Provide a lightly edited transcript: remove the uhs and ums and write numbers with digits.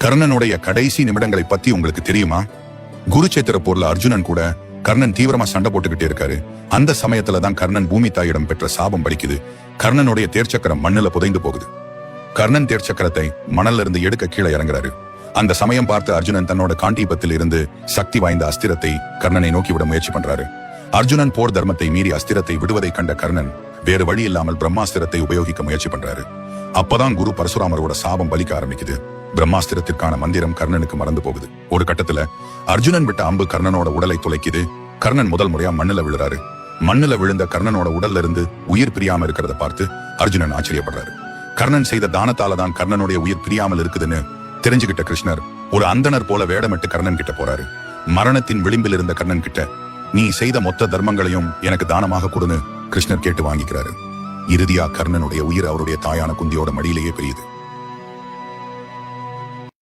கர்ணனுடைய கடைசி நிமிடங்களை பத்தி உங்களுக்கு தெரியுமா? குருச்சேத்திர போர்ல அர்ஜுனன் கூட கர்ணன் தீவிரமா சண்டை போட்டுக்கிட்டே இருக்காரு. அந்த சமயத்துலதான் கர்ணன் பூமி தாயிடம் பெற்ற சாபம் பலிக்குது. கர்ணனுடைய தேர்ச்சக்கரம் மண்ணுல புதைந்து போகுது. கர்ணன் தேர்ச்சக்கரத்தை மணல்ல இருந்து எடுக்க கீழே இறங்குறாரு. அந்த சமயம் பார்த்து அர்ஜுனன் தன்னோட காண்டீபத்தில் இருந்து சக்தி வாய்ந்த அஸ்திரத்தை கர்ணனை நோக்கி விட முயற்சி பண்றாரு. அர்ஜுனன் போர் தர்மத்தை மீறி அஸ்திரத்தை விடுவதை கண்ட கர்ணன் வேறு வழி இல்லாமல் பிரம்மாஸ்திரத்தை உபயோகிக்க முயற்சி பண்றாரு. அப்பதான் குரு பரசுராமரோட சாபம் பலிக்க ஆரம்பிக்குது. பிரம்மாஸ்திரத்திற்கான மந்திரம் கர்ணனுக்கு மறந்து போகுது. ஒரு கட்டத்துல அர்ஜுனன் விட்ட அம்பு கர்ணனோட உடலை துளைக்குது. கர்ணன் முதல் முறையா மண்ணுல விழுறாரு. மண்ணுல விழுந்த கர்ணனோட உடல்ல இருந்து உயிர் பிரியாம இருக்கிறத பார்த்து அர்ஜுனன் ஆச்சரியப்படுறாரு. கர்ணன் செய்த தானத்தால தான் கர்ணனுடைய உயிர் பிரியாமல் இருக்குதுன்னு தெரிஞ்சுக்கிட்ட கிருஷ்ணர் ஒரு அந்தனர் போல வேடமிட்டு கர்ணன் கிட்ட போறாரு. மரணத்தின் விளிம்பில் இருந்த கர்ணன் கிட்ட நீ செய்த மொத்த தர்மங்களையும் எனக்கு தானமாக கொடுன்னு கிருஷ்ணர் கேட்டு வாங்கிக்கிறாரு. இறுதியா கர்ணனுடைய உயிர் அவருடைய தாயான குந்தியோட மடியிலேயே பிரியுது.